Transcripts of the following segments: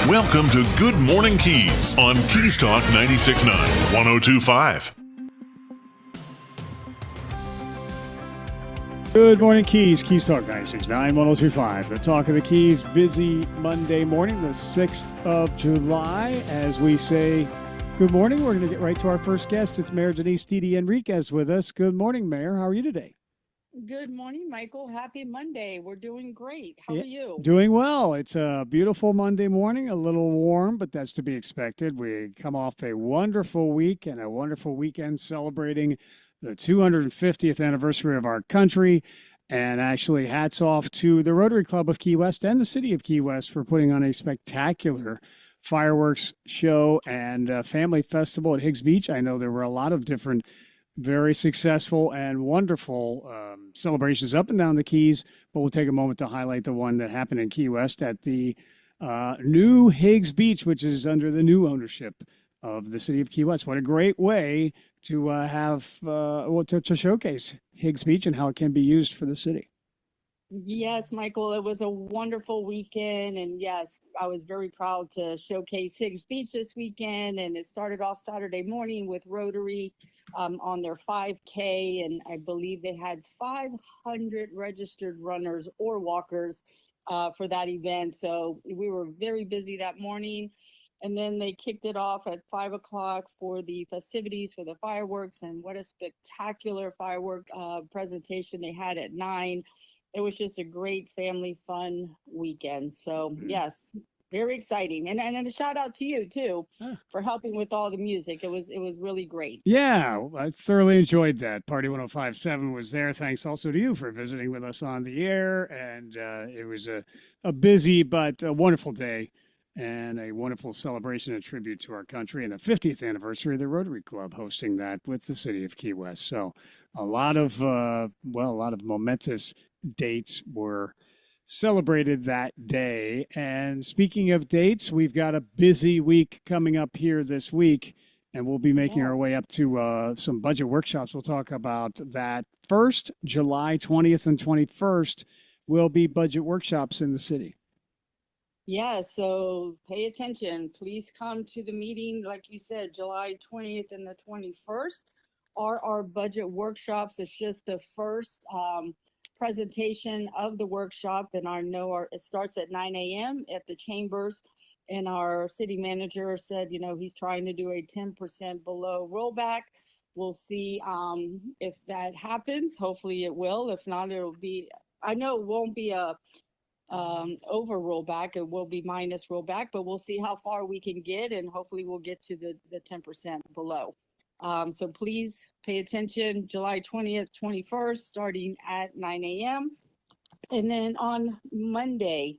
Welcome to Good Morning Keys on Keys Talk 96.9, 102.5. Good morning, Keys. Keys Talk 96.9, 102.5. The Talk of the Keys. Busy Monday morning, the 6th of July. As we say good morning, we're going to get right to our first guest. It's Mayor Denise T.D. Enriquez with us. Good morning, Mayor. How are you today? Good morning, Michael. Happy Monday. We're doing great. How are you? Doing well. It's a beautiful Monday morning, a little warm, but that's to be expected. We come off a wonderful week and a wonderful weekend celebrating the 250th anniversary of our country. And actually, hats off to the Rotary Club of Key West and the City of Key West for putting on a spectacular fireworks show and family festival at Higgs Beach. I know there were a lot of different very successful and wonderful celebrations up and down the Keys, but we'll take a moment to highlight the one that happened in Key West at the new Higgs Beach, which is under the new ownership of the City of Key West. What a great way to to showcase Higgs Beach and how it can be used for the city. Yes, Michael, it was a wonderful weekend. And yes, I was very proud to showcase Higgs Beach this weekend. And it started off Saturday morning with Rotary on their 5K. And I believe they had 500 registered runners or walkers for that event. So we were very busy that morning. And then they kicked it off at 5 o'clock for the festivities for the fireworks. And what a spectacular firework presentation they had at 9. It was just a great family fun weekend. So yes, very exciting. And a shout out to you too for helping with all the music. It was really great. Yeah, I thoroughly enjoyed that. Party 105.7 was there. Thanks also to you for visiting with us on the air. And it was a busy but a wonderful day and a wonderful celebration and tribute to our country and the 50th anniversary of the Rotary Club hosting that with the City of Key West. So a lot of momentous dates were celebrated that day. And speaking of dates, we've got a busy week coming up here this week, and we'll be making our way up to some budget workshops. We'll talk about that first. July 20th and 21st will be budget workshops in the city. Yeah, so pay attention. Please come to the meeting. Like you said, July 20th and the 21st are our budget workshops. It's just the first presentation of the workshop, and it starts at 9 a.m. at the chambers. And our city manager said, he's trying to do a 10% below rollback. We'll see if that happens. Hopefully it will. If not, I know it won't be a over rollback. It will be minus rollback, but we'll see how far we can get, and hopefully we'll get to the 10% below. So please pay attention. July 20th, 21st, starting at 9 a.m. And then on Monday,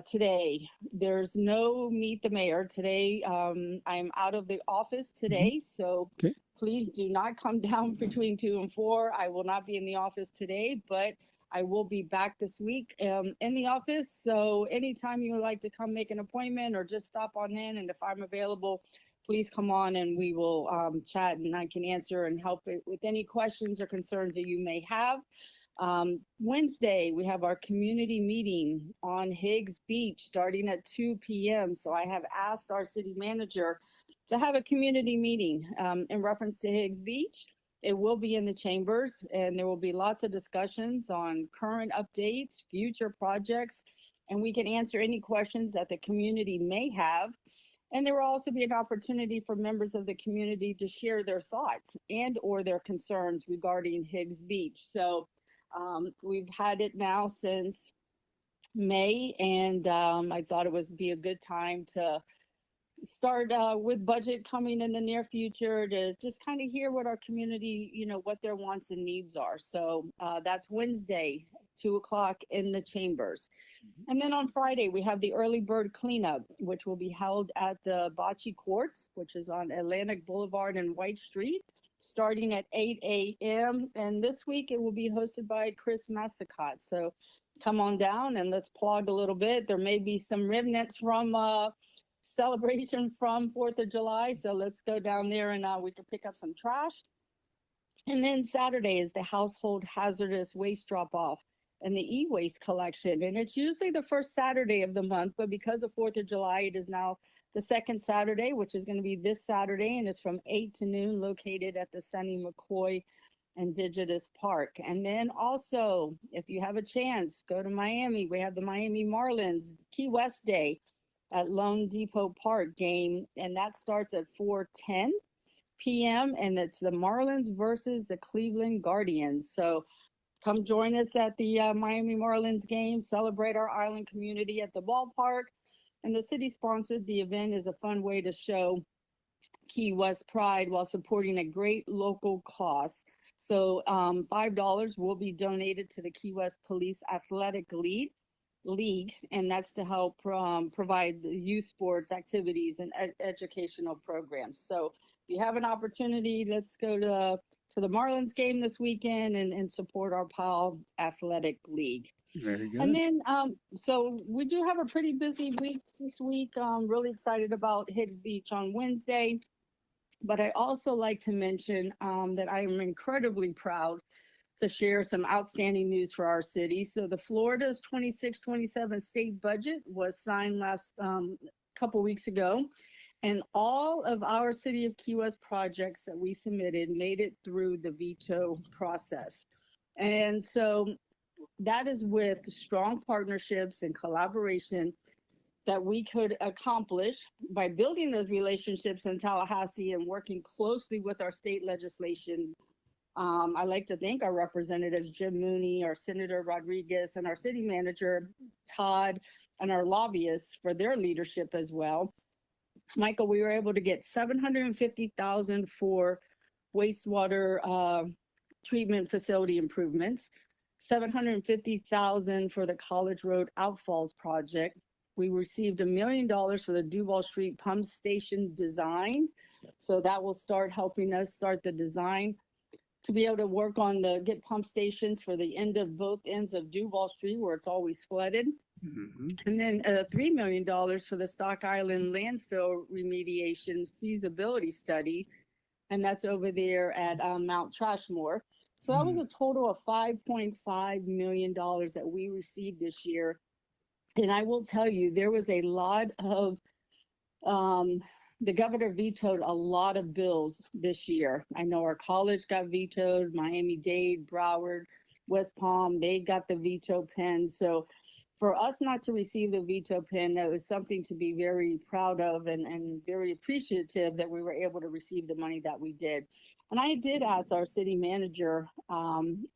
today, there's no Meet the Mayor. Today, I'm out of the office today, so please do not come down between 2 and 4. I will not be in the office today, but I will be back this week in the office. So anytime you would like to come make an appointment or just stop on in, and if I'm available, please come on and we will chat, and I can answer and help with any questions or concerns that you may have. Wednesday, we have our community meeting on Higgs Beach starting at 2 p.m. So I have asked our city manager to have a community meeting in reference to Higgs Beach. It will be in the chambers, and there will be lots of discussions on current updates, future projects, and we can answer any questions that the community may have. And there will also be an opportunity for members of the community to share their thoughts and or their concerns regarding Higgs Beach. So we've had it now since May, and I thought it would be a good time to start with budget coming in the near future to just kind of hear what our community, what their wants and needs are. So that's Wednesday, 2 o'clock in the chambers. And then on Friday, we have the early bird cleanup, which will be held at the Bocce Courts, which is on Atlantic Boulevard and White Street, starting at 8 a.m. And this week it will be hosted by Chris Massacott. So come on down and let's plug a little bit. There may be some remnants from celebration from 4th of July. So let's go down there and we can pick up some trash. And then Saturday is the household hazardous waste drop off and the e-waste collection. And it's usually the first Saturday of the month, but because of 4th of July, it is now the second Saturday, which is going to be this Saturday, and it's from 8 to noon, located at the Sonny McCoy Indigenous Park. And then also, if you have a chance, go to Miami. We have the Miami Marlins Key West Day at Lone Depot Park game, and that starts at 4:10 p.m. and it's the Marlins versus the Cleveland Guardians. So come join us at the Miami Marlins game, celebrate our island community at the ballpark. And the city sponsored the event is a fun way to show Key West pride while supporting a great local cause. So $5 will be donated to the Key West Police Athletic League, and that's to help provide youth sports activities and educational programs. So if you have an opportunity, let's go to the Marlins game this weekend and support our PAL Athletic League. Very good. And then, so we do have a pretty busy week this week. I'm really excited about Higgs Beach on Wednesday. But I also like to mention that I am incredibly proud to share some outstanding news for our city. So the Florida's 26-27 state budget was signed last couple weeks ago. And all of our City of Key West projects that we submitted made it through the veto process. And so that is with strong partnerships and collaboration that we could accomplish by building those relationships in Tallahassee and working closely with our state legislation. I like to thank our representatives, Jim Mooney, our Senator Rodriguez, and our city manager, Todd, and our lobbyists for their leadership as well. Michael, we were able to get $750,000 for wastewater treatment facility improvements, $750,000 for the College Road Outfalls project. We received $1 million for the Duval Street pump station design. So that will start helping us start the design to be able to work on get pump stations for the end of both ends of Duval Street where it's always flooded. Mm-hmm. And then $3 million for the Stock Island landfill remediation feasibility study. And that's over there at Mount Trashmore. So that was a total of $5.5 million that we received this year. And I will tell you, there was a lot of, the governor vetoed a lot of bills this year. I know our college got vetoed, Miami-Dade, Broward, West Palm, they got the veto pen. So for us not to receive the veto pen, that was something to be very proud of and very appreciative that we were able to receive the money that we did. And I did ask our city manager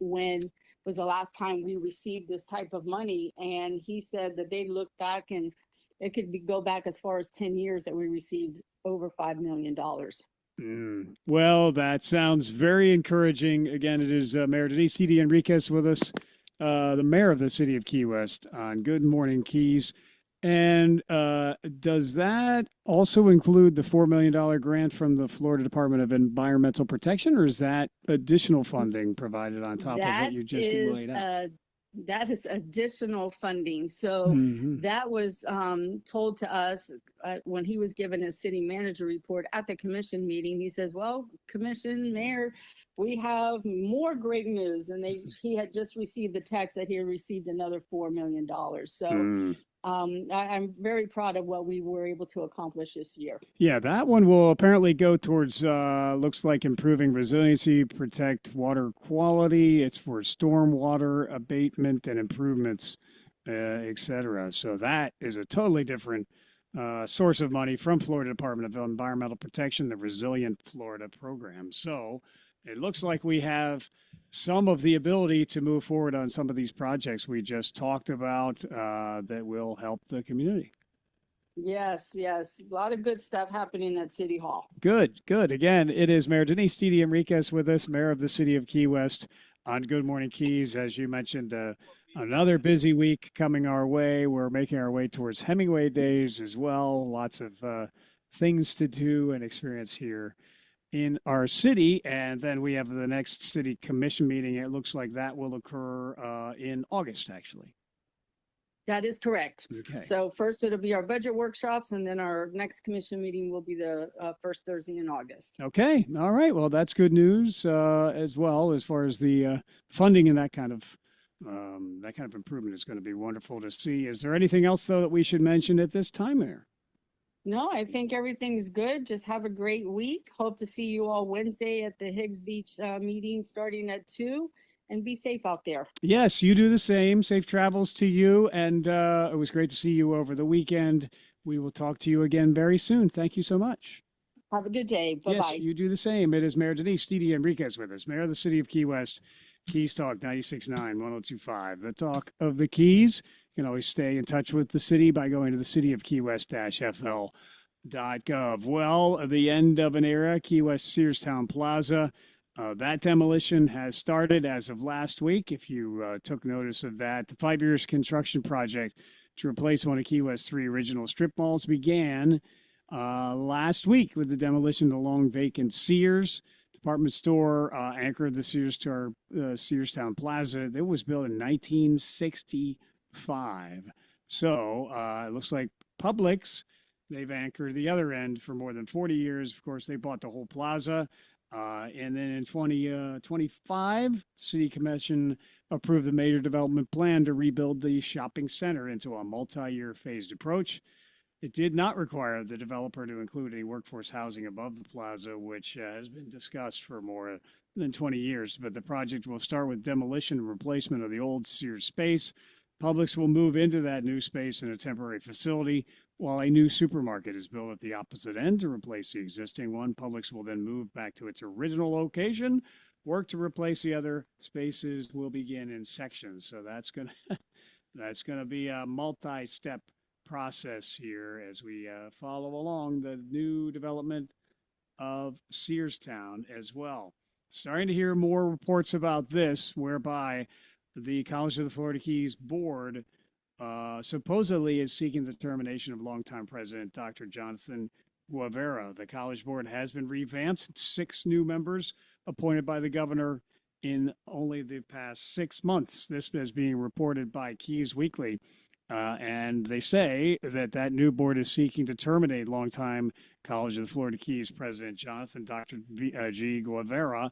when was the last time we received this type of money, and he said that they looked back and it could go back as far as 10 years that we received over $5 million. Well, that sounds very encouraging. Again, it is Mayor Denise C.D. Enriquez with us, the mayor of the city of Key West on Good Morning Keys. And does that also include the $4 million grant from the Florida Department of Environmental Protection, or is that additional funding provided on top of what you just laid out? That is additional funding. So that was told to us when he was given his city manager report at the commission meeting. He says, well, commission, mayor, we have more great news. And he had just received the text that he had received another $4 million. So I'm very proud of what we were able to accomplish this year. Yeah, that one will apparently go towards, looks like improving resiliency, protect water quality. It's for stormwater abatement and improvements, et cetera. So that is a totally different source of money from Florida Department of Environmental Protection, the Resilient Florida program. So it looks like we have some of the ability to move forward on some of these projects we just talked about that will help the community. Yes. A lot of good stuff happening at City Hall. Good. Again, it is Mayor Denise C.D. Enriquez with us, mayor of the city of Key West on Good Morning Keys. As you mentioned, another busy week coming our way. We're making our way towards Hemingway Days as well. Lots of things to do and experience here in our city. And then we have the next city commission meeting. It looks like that will occur in August, actually. That is correct. Okay. So first it'll be our budget workshops, and then our next commission meeting will be the first Thursday in August. Okay. All right. Well, that's good news as well as far as the funding and that kind of That kind of improvement is going to be wonderful to see. Is there anything else, though, that we should mention at this time, Mayor? No, I think everything's good. Just have a great week. Hope to see you all Wednesday at the Higgs Beach meeting starting at 2, and be safe out there. Yes, you do the same. Safe travels to you. And it was great to see you over the weekend. We will talk to you again very soon. Thank you so much. Have a good day. Bye-bye. Yes, you do the same. It is Mayor Denise Didi Enriquez with us, Mayor of the City of Key West. Keys Talk 96.9, 102.5. The talk of the Keys. You can always stay in touch with the city by going to the City of Key West-FL.gov. Well, the end of an era, Key West Searstown Plaza. That demolition has started as of last week. If you took notice of that, the 5 years construction project to replace one of Key West's 3 original strip malls began last week with the demolition of the long vacant Sears department store anchored the Sears to our Searstown Plaza. It was built in 1965. So it looks like Publix, they've anchored the other end for more than 40 years. Of course, they bought the whole plaza. And then in 2025, City Commission approved the major development plan to rebuild the shopping center into a multi-year phased approach. It did not require the developer to include any workforce housing above the plaza, which has been discussed for more than 20 years. But the project will start with demolition and replacement of the old Sears space. Publix will move into that new space in a temporary facility, while a new supermarket is built at the opposite end to replace the existing one. Publix will then move back to its original location. Work to replace the other spaces will begin in sections. So that's gonna be a multi-step process here as we follow along the new development of Searstown as well. Starting to hear more reports about this, whereby the College of the Florida Keys board supposedly is seeking the termination of longtime president Dr. Jonathan Guevara. The college board has been revamped, 6 new members appointed by the governor in only the past 6 months. This is being reported by Keys Weekly. And they say that new board is seeking to terminate longtime College of the Florida Keys president Jonathan Dr. G. Guevara.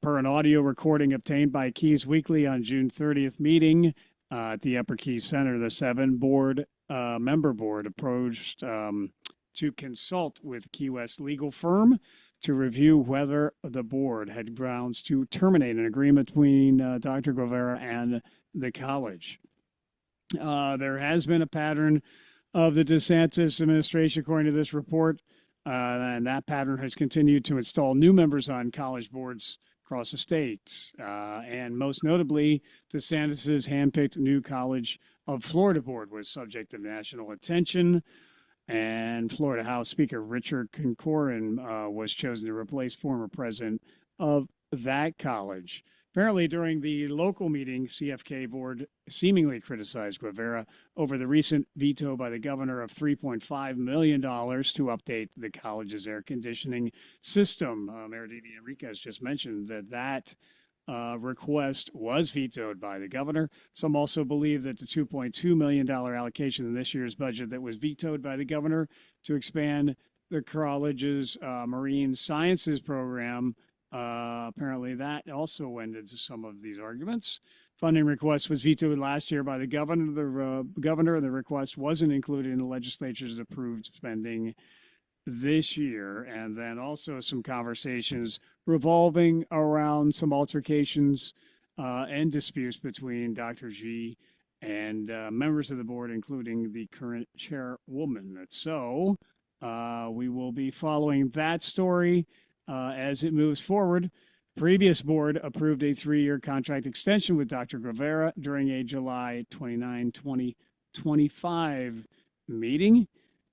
Per an audio recording obtained by Keys Weekly on June 30th meeting at the Upper Keys Center, the 7 member board approached to consult with Key West legal firm to review whether the board had grounds to terminate an agreement between Dr. Guevara and the college. There has been a pattern of the DeSantis administration, according to this report, and that pattern has continued to install new members on college boards across the state. And most notably, DeSantis's handpicked new College of Florida board was subject to national attention. And Florida House Speaker Richard Concorin was chosen to replace former president of that college. Apparently, during the local meeting, CFK board seemingly criticized Guevara over the recent veto by the governor of $3.5 million to update the college's air conditioning system. Mayor Didi Enriquez just mentioned that request was vetoed by the governor. Some also believe that the $2.2 million allocation in this year's budget that was vetoed by the governor to expand the college's marine sciences program, apparently that also went into some of these arguments. Funding request was vetoed last year by the governor. The request wasn't included in the legislature's approved spending this year. And then also some conversations revolving around some altercations and disputes between Dr. G and members of the board, including the current chairwoman. So we will be following that story as it moves forward. Previous board approved a 3-year contract extension with Dr. Guevara during a July 29, 2025 meeting.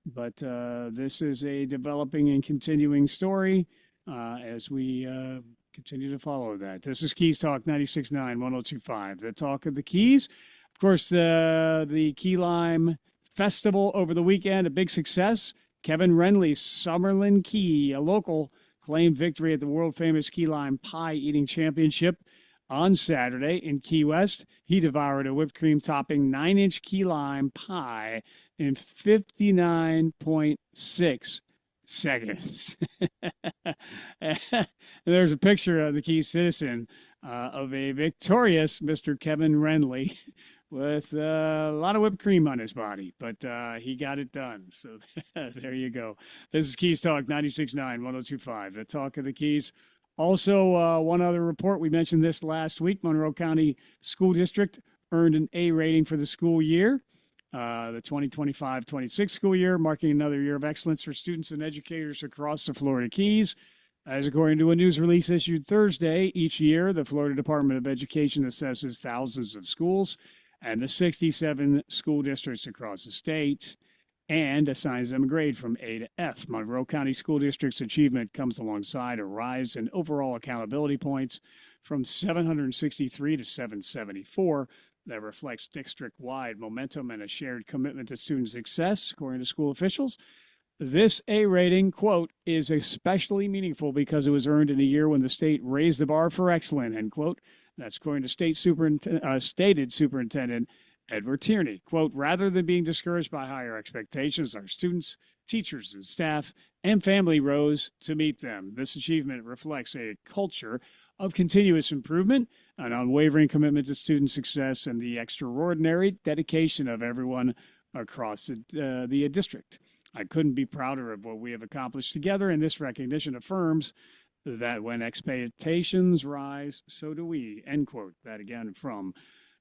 But this is a developing and continuing story as we continue to follow that. This is Keys Talk 96.9, 102.5, the talk of the Keys. Of course, the Key Lime Festival over the weekend, a big success. Kevin Renley's Summerlin Key, a local, claimed victory at the world-famous Key Lime Pie Eating Championship on Saturday in Key West. He devoured a whipped cream topping 9-inch key lime pie in 59.6 seconds. And there's a picture of the Key citizen of a victorious Mr. Kevin Renly with a lot of whipped cream on his body, but he got it done. So there you go. This is Keys Talk 96.9, 102.5, the talk of the Keys. Also, one other report. We mentioned this last week. Monroe County School District earned an A rating for the school year, the 2025-26 school year, marking another year of excellence for students and educators across the Florida Keys. As according to a news release issued Thursday, each year, the Florida Department of Education assesses thousands of schools and the 67 school districts across the state and assigns them a grade from A to F. Monroe County School District's achievement comes alongside a rise in overall accountability points from 763 to 774 that reflects district-wide momentum and a shared commitment to student success, according to school officials. This A rating, quote, is especially meaningful because it was earned in a year when the state raised the bar for excellence, end quote. That's according to stated Superintendent Edward Tierney. Quote, rather than being discouraged by higher expectations, our students, teachers, and staff and family rose to meet them. This achievement reflects a culture of continuous improvement, an unwavering commitment to student success, and the extraordinary dedication of everyone across the district. I couldn't be prouder of what we have accomplished together, and this recognition affirms that when expectations rise, so do we, end quote. That again from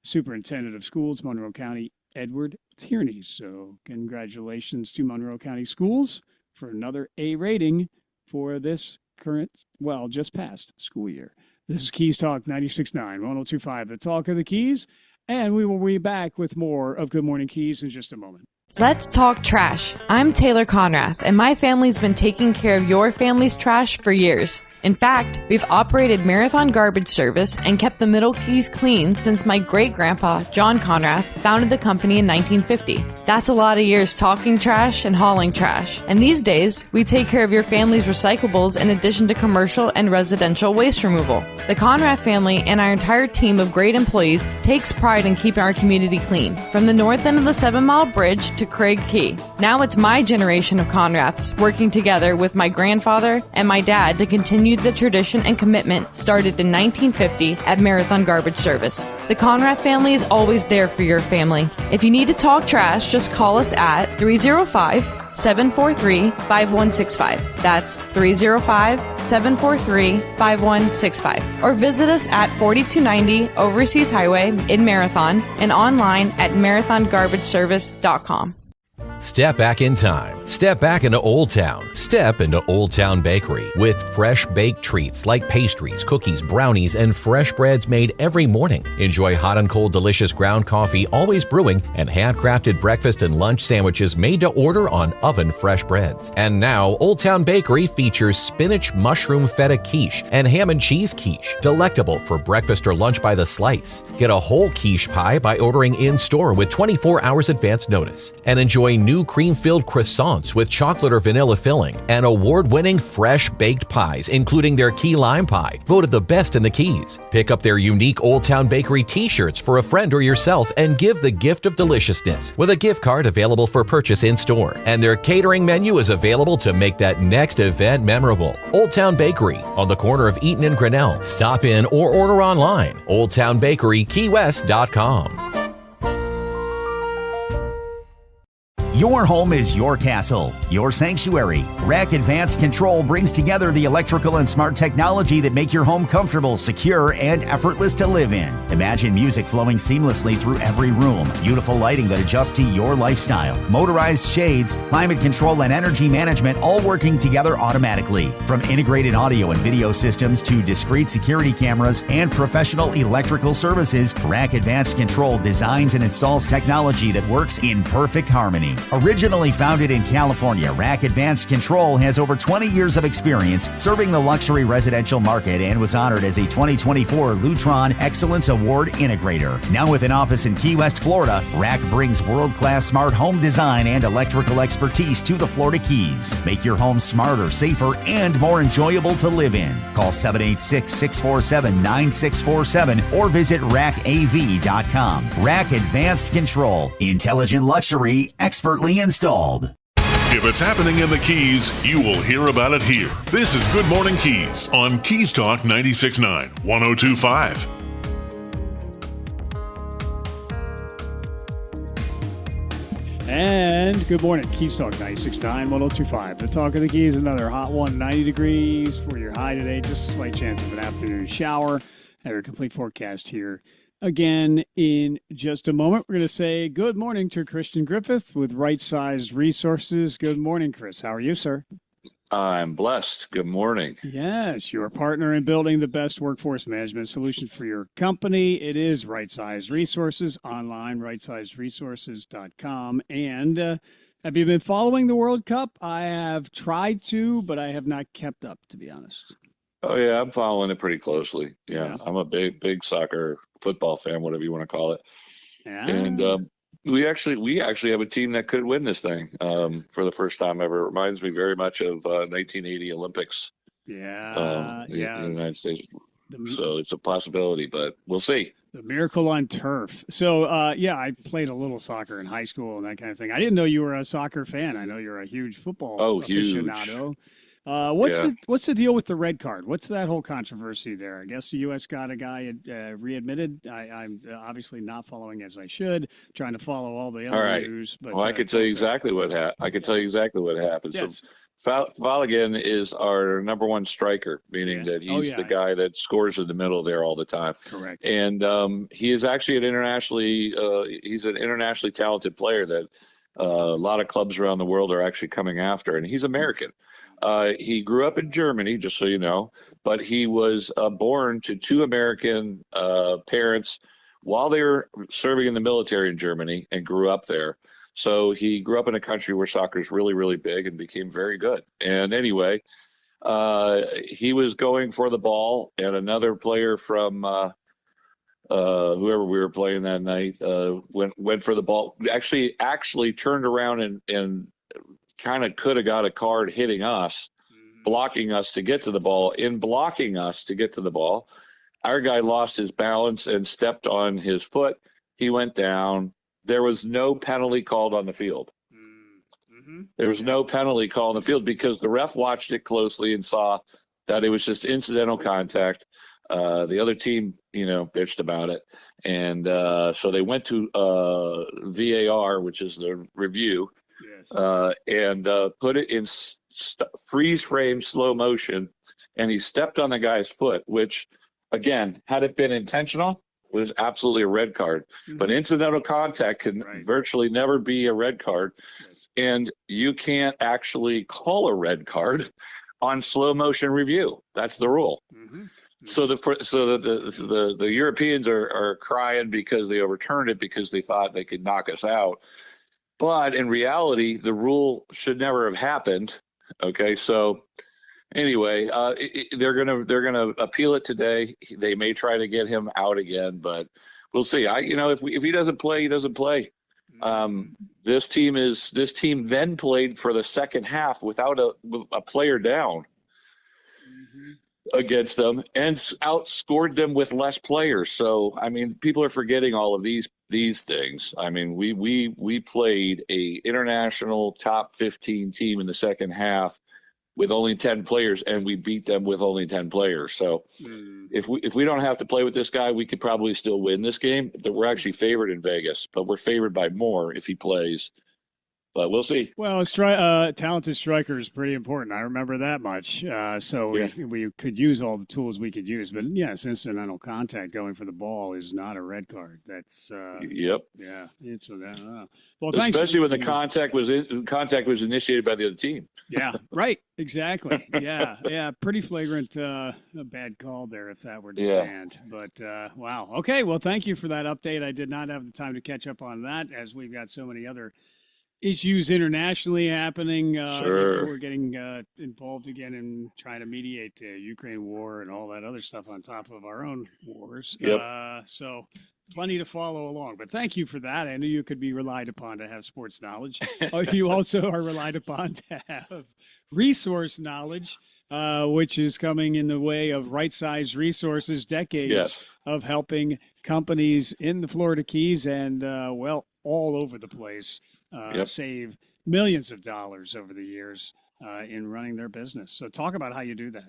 Superintendent of Schools, Monroe County, Edward Tierney. So congratulations to Monroe County Schools for another A rating for this current, well, just past school year. This is Keys Talk 96.9, 102.5, the talk of the Keys, and we will be back with more of Good Morning Keys in just a moment. Let's talk trash. I'm Taylor Conrath, and my family's been taking care of your family's trash for years. In fact, we've operated Marathon Garbage Service and kept the Middle Keys clean since my great-grandpa, John Conrath, founded the company in 1950. That's a lot of years talking trash and hauling trash. And these days, we take care of your family's recyclables in addition to commercial and residential waste removal. The Conrath family and our entire team of great employees takes pride in keeping our community clean, from the north end of the 7 Mile Bridge to Craig Key. Now it's my generation of Conraths working together with my grandfather and my dad to continue the tradition and commitment started in 1950 at Marathon Garbage Service. The Conrath family is always there for your family. If you need to talk trash, just call us at 305-743-5165. That's 305-743-5165. Or visit us at 4290 Overseas Highway in Marathon and online at marathongarbageservice.com. Step back in time. Step back into Old Town. Step into Old Town Bakery with fresh baked treats like pastries, cookies, brownies, and fresh breads made every morning. Enjoy hot and cold delicious ground coffee always brewing and handcrafted breakfast and lunch sandwiches made to order on oven fresh breads. And now Old Town Bakery features spinach mushroom feta quiche and ham and cheese quiche, delectable for breakfast or lunch by the slice. Get a whole quiche pie by ordering in-store with 24 hours advance notice. And enjoy new cream-filled croissants with chocolate or vanilla filling and award-winning fresh baked pies, including their key lime pie, voted the best in the Keys. Pick up their unique Old Town Bakery t-shirts for a friend or yourself and give the gift of deliciousness with a gift card available for purchase in-store. And their catering menu is available to make that next event memorable. Old Town Bakery on the corner of Eaton and Grinnell. Stop in or order online. OldTownBakeryKeyWest.com. Your home is your castle, your sanctuary. Rack Advanced Control brings together the electrical and smart technology that make your home comfortable, secure, and effortless to live in. Imagine music flowing seamlessly through every room, beautiful lighting that adjusts to your lifestyle, motorized shades, climate control, and energy management all working together automatically. From integrated audio and video systems to discrete security cameras and professional electrical services, Rack Advanced Control designs and installs technology that works in perfect harmony. Originally founded in California, Rack Advanced Control has over 20 years of experience serving the luxury residential market and was honored as a 2024 Lutron Excellence Award Integrator. Now with an office in Key West, Florida, Rack brings world-class smart home design and electrical expertise to the Florida Keys. Make your home smarter, safer, and more enjoyable to live in. Call 786-647-9647 or visit rackav.com. Rack Advanced Control. Intelligent luxury, expertly installed. If it's happening in the Keys, you will hear about it here. This is Good Morning Keys on Keys Talk 96.9, 102.5. And good morning, Keys Talk 96.9, 102.5. The Talk of the Keys, another hot one, 90 degrees for your high today. Just a slight chance of an afternoon shower. Have your complete forecast here again in just a moment. We're going to say good morning to Christian Griffith with Right Sized Resources. Good morning, Chris. How are you, sir? I'm blessed. Good morning. Yes, your partner in building the best workforce management solutions for your company. It is Right Sized Resources online, rightsizedresources.com. And have you been following the World Cup? I have tried to, but I have not kept up, to be honest. Oh yeah, I'm following it pretty closely. Yeah. Yeah. I'm a big soccer, football fan, whatever you want to call it. Yeah. And we actually have a team that could win this thing for the first time ever. It reminds me very much of 1980 Olympics. Yeah. In the United States. The- So it's a possibility, but we'll see. The Miracle on Turf. So, I played a little soccer in high school and that kind of thing. I didn't know you were a soccer fan. I know you're a huge football aficionado. What's the deal with the red card? What's that whole controversy there? I guess the U.S. got a guy readmitted. I'm obviously not following as I should, trying to follow all the other news. But I can tell you exactly what happened. I can tell you exactly what happened. Yes. So Flanagan is our number one striker, meaning that he's the guy that scores in the middle there all the time. Correct. And he is actually an internationally talented player that a lot of clubs around the world are actually coming after, and he's American. He grew up in Germany, just so you know, but he was born to two American parents while they were serving in the military in Germany and grew up there. So he grew up in a country where soccer is really, really big and became very good. And anyway, he was going for the ball, and another player from whoever we were playing that night went for the ball. Actually turned around and kind of could have got a card hitting us, blocking us to get to the ball. In blocking us to get to the ball, our guy lost his balance and stepped on his foot. He went down. There was no penalty called on the field. Mm-hmm. There was no penalty called on the field because the ref watched it closely and saw that it was just incidental contact. The other team, bitched about it. And so they went to VAR, which is the review, and put it in freeze frame slow motion. And he stepped on the guy's foot, which, again, had it been intentional, was absolutely a red card. Mm-hmm. But incidental contact can virtually never be a red card. Yes. And you can't actually call a red card on slow motion review. That's the rule. Mm-hmm. So the Europeans are crying because they overturned it because they thought they could knock us out. But in reality, the rule should never have happened. Okay, so anyway, they're gonna appeal it today. They may try to get him out again, but we'll see. If he doesn't play, he doesn't play. This team then played for the second half without a player down against them and outscored them with less players. So people are forgetting all of these things. We played a international top 15 team in the second half with only 10 players, and we beat them with only 10 players. So if we don't have to play with this guy, we could probably still win this game. We're actually favored in Vegas, but we're favored by more if he plays. But we'll see. Well, talented striker is pretty important. I remember that much. We could use all the tools we could use. But, yes, incidental contact going for the ball is not a red card. That's yep. Yeah. Well, especially when the contact was initiated by the other team. Yeah, right. Exactly. Yeah. Pretty flagrant a bad call there if that were to stand. But, wow. Okay, well, thank you for that update. I did not have the time to catch up on that as we've got so many other issues internationally happening. Sure. We're getting involved again in trying to mediate the Ukraine war and all that other stuff on top of our own wars. Yep. So plenty to follow along. But thank you for that. I knew you could be relied upon to have sports knowledge. You also are relied upon to have resource knowledge, which is coming in the way of right-sized resources, decades of helping companies in the Florida Keys and, all over the place save millions of dollars over the years in running their business. So talk about how you do that.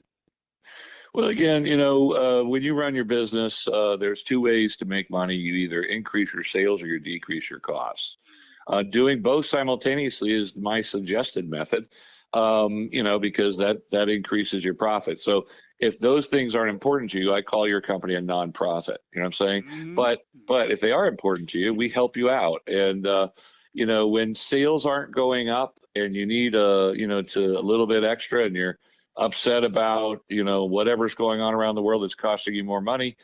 Well, again, when you run your business, there's two ways to make money. You either increase your sales or you decrease your costs. Doing both simultaneously is my suggested method, because that increases your profit. So if those things aren't important to you, I call your company a nonprofit. You know what I'm saying? Mm-hmm. But if they are important to you, we help you out. And when sales aren't going up and you need a little bit extra, and you're upset about whatever's going on around the world that's costing you more money,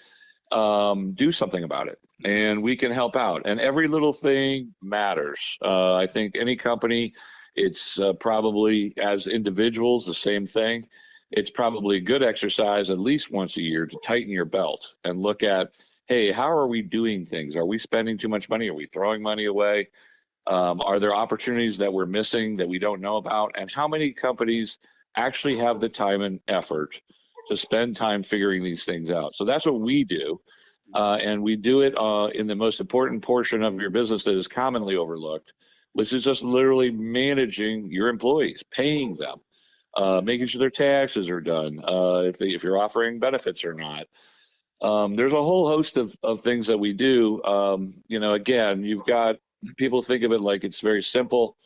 do something about it, and we can help out. And every little thing matters. I think any company, it's probably, as individuals, the same thing. It's probably a good exercise at least once a year to tighten your belt and look at, hey, how are we doing things? Are we spending too much money? Are we throwing money away? Are there opportunities that we're missing that we don't know about? And how many companies actually have the time and effort to spend time figuring these things out? So that's what we do. And we do it in the most important portion of your business that is commonly overlooked, which is just literally managing your employees, paying them, making sure their taxes are done, if you're offering benefits or not. There's a whole host of things that we do. Again, you've got people think of it like it's very simple,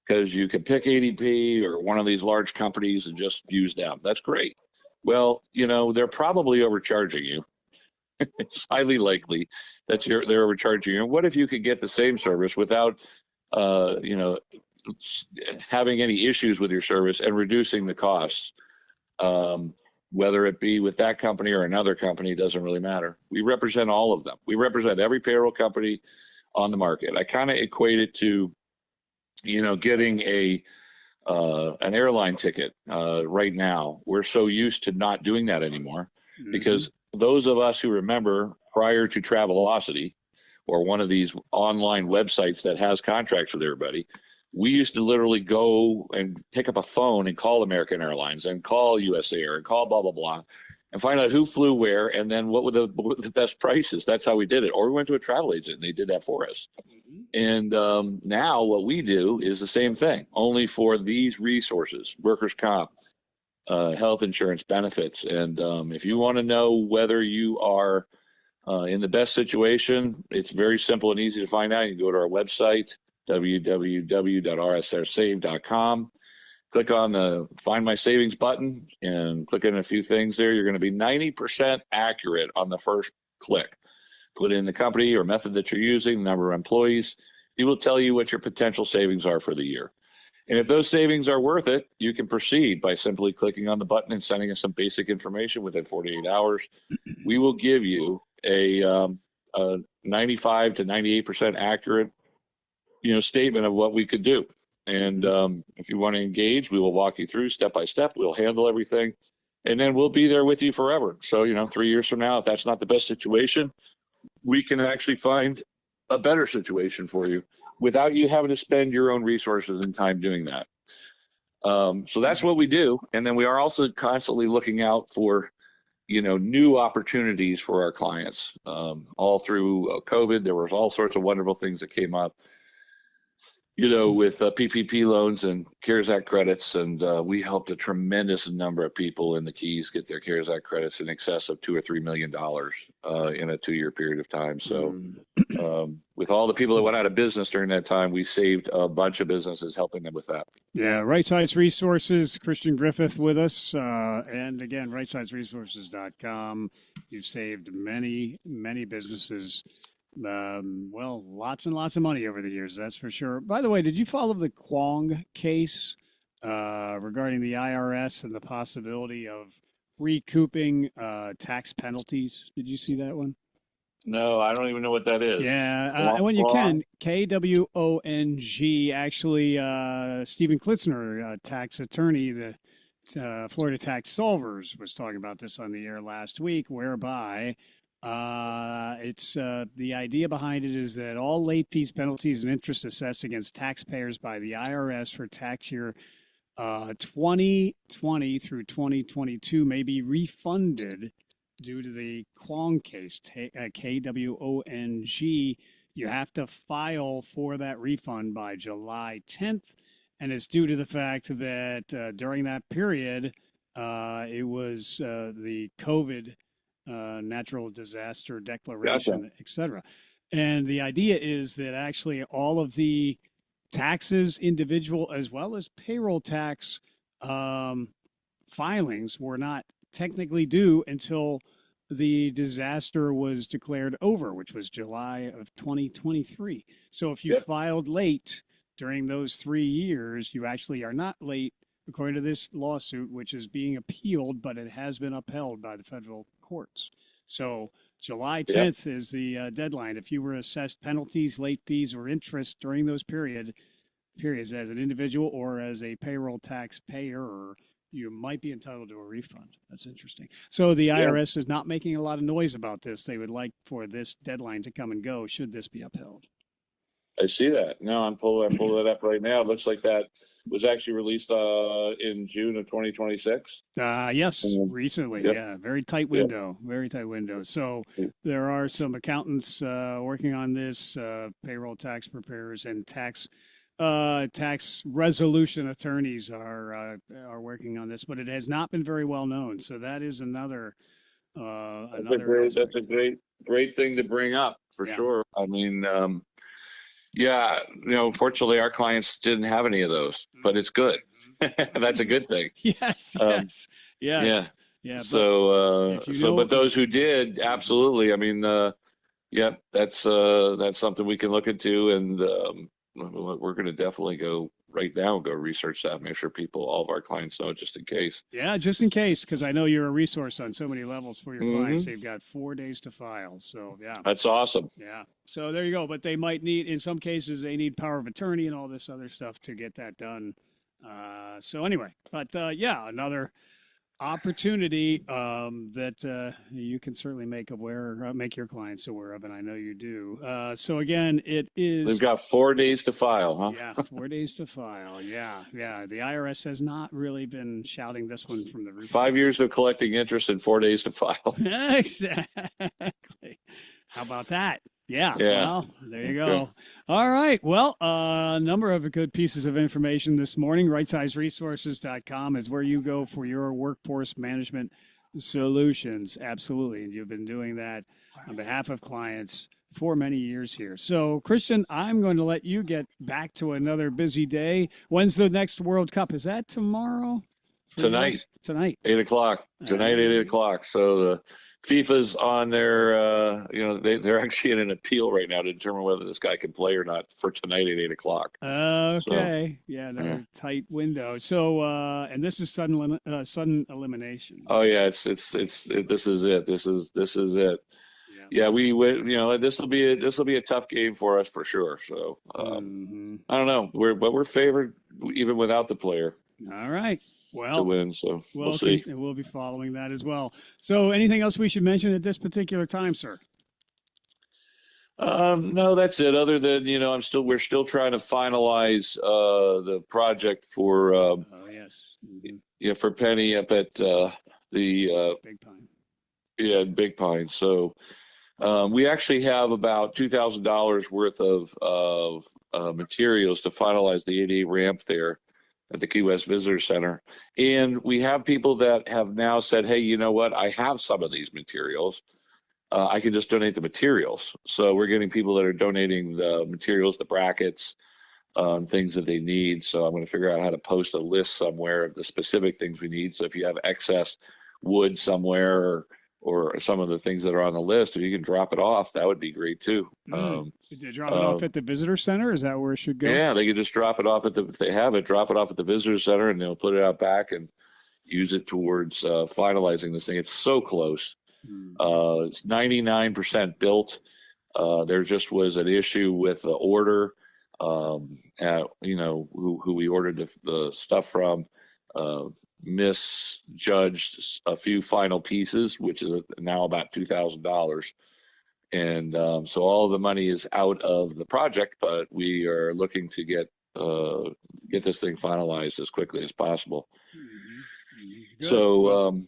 because you can pick ADP or one of these large companies and just use them. That's great. Well, they're probably overcharging you. It's highly likely that they're overcharging you. And what if you could get the same service without, having any issues with your service and reducing the costs? Whether it be with that company or another company, doesn't really matter. We represent all of them. We represent every payroll company on the market. I kind of equate it to getting an airline ticket right now. We're so used to not doing that anymore, because those of us who remember prior to Travelocity, or one of these online websites that has contracts with everybody, we used to literally go and pick up a phone and call American Airlines and call US Air and call blah, blah, blah, and find out who flew where and then what were the best prices. That's how we did it. Or we went to a travel agent and they did that for us. And now what we do is the same thing, only for these resources: workers' comp, health insurance, benefits. And if you want to know whether you are in the best situation, it's very simple and easy to find out. You can go to our website, www.rsrsave.com. Click on the Find My Savings button and click in a few things there. You're going to be 90% accurate on the first click. Put in the company or method that you're using, the number of employees. It will tell you what your potential savings are for the year. And if those savings are worth it, you can proceed by simply clicking on the button and sending us some basic information within 48 hours. We will give you a 95 to 98% accurate, statement of what we could do. And if you want to engage, we will walk you through step by step. We'll handle everything, and then we'll be there with you forever. So, 3 years from now, if that's not the best situation, we can actually find a better situation for you without you having to spend your own resources and time doing that. So that's what we do. And then we are also constantly looking out for, new opportunities for our clients. All through COVID, there was all sorts of wonderful things that came up, with PPP loans and CARES Act credits. And we helped a tremendous number of people in the Keys get their CARES Act credits in excess of $2 or $3 million in a 2-year period of time. So with all the people that went out of business during that time, we saved a bunch of businesses, helping them with that. Yeah, Right Size Resources, Christian Griffith with us. And again, rightsizeresources.com. You've saved many, many businesses. Lots and lots of money over the years, that's for sure. By the way, did you follow the Kwong case regarding the IRS and the possibility of recouping tax penalties? Did you see that one? No, I don't even know what that is. Yeah, when you can, KWONG. Actually, Stephen Klitzner, tax attorney, the Florida Tax Solvers, was talking about this on the air last week, whereby it's the idea behind it is that all late fees, penalties, and interest assessed against taxpayers by the IRS for tax year 2020 through 2022 may be refunded due to the Kwong case, KWONG. You have to file for that refund by July 10th. and it's due to the fact that during that period, it was the COVID natural disaster declaration, et cetera. And the idea is that actually all of the taxes, individual as well as payroll tax filings, were not technically due until the disaster was declared over, which was July of 2023. So if you filed late during those 3 years, you actually are not late according to this lawsuit, which is being appealed, but it has been upheld by the federal courts. So July 10th is the deadline. If you were assessed penalties, late fees, or interest during those periods as an individual or as a payroll tax payer, you might be entitled to a refund. That's interesting. So the IRS is not making a lot of noise about this. They would like for this deadline to come and go should this be upheld. I see that. No, I'm pulling it up right now. It looks like that was actually released in June of 2026. Yes, recently. Yeah, very tight window. Very tight window. So there are some accountants working on this, payroll tax preparers and tax resolution attorneys are working on this, but it has not been very well known. So that is another. That's a great thing to bring up for sure. I mean, fortunately our clients didn't have any of those, but it's good. That's a good thing. Yes. Yeah. But those who did, absolutely. I mean, that's something we can look into, and we're going to definitely go research that, make sure all of our clients know, just in case. Yeah, just in case, because I know you're a resource on so many levels for your clients. They've got 4 days to file. So, yeah. That's awesome. Yeah. So there you go. But they might need, in some cases, they need power of attorney and all this other stuff to get that done. So anyway, but another opportunity that you can certainly make your clients aware of, and I know you do. So again, it is. They've got 4 days to file, huh? Yeah, 4 days to file. Yeah. The IRS has not really been shouting this one from the roof. 5 years of collecting interest and 4 days to file. Exactly. How about that? Yeah. Well, there you go. Okay. All right. Well, a number of good pieces of information this morning. RightSizeResources.com is where you go for your workforce management solutions. Absolutely. And you've been doing that on behalf of clients for many years here. So, Christian, I'm going to let you get back to another busy day. When's the next World Cup? Is that tomorrow? Tonight. 8 o'clock. Tonight, 8 o'clock. So the FIFA's on their, they're actually in an appeal right now to determine whether this guy can play or not for tonight at 8 o'clock. Okay. So, tight window. So, and this is sudden elimination. Oh yeah, this is it. This is it. Yeah, we would. This will be a tough game for us for sure. So, I don't know. We're favored even without the player. All right. Well, to win, so we'll see. We'll be following that as well. So anything else we should mention at this particular time, sir? No, that's it. Other than, we're still trying to finalize the project for for Penny up at the Big Pine. Yeah, Big Pine. So we actually have about $2,000 worth of materials to finalize the ADA ramp there at the Key West Visitor Center. And we have people that have now said, hey, you know what? I have some of these materials. I can just donate the materials. So we're getting people that are donating the materials, the brackets, things that they need. So I'm going to figure out how to post a list somewhere of the specific things we need. So if you have excess wood somewhere or some of the things that are on the list, if you can drop it off, that would be great too. Did they drop it off at the visitor center? Is that where it should go? Yeah, they could just drop it off if they have it, drop it off at the visitor center, and they'll put it out back and use it towards finalizing this thing. It's so close. It's 99% built. There just was an issue with the order, who we ordered the stuff from. Misjudged a few final pieces, which is now about $2,000. And so all of the money is out of the project, but we are looking to get this thing finalized as quickly as possible. Good. So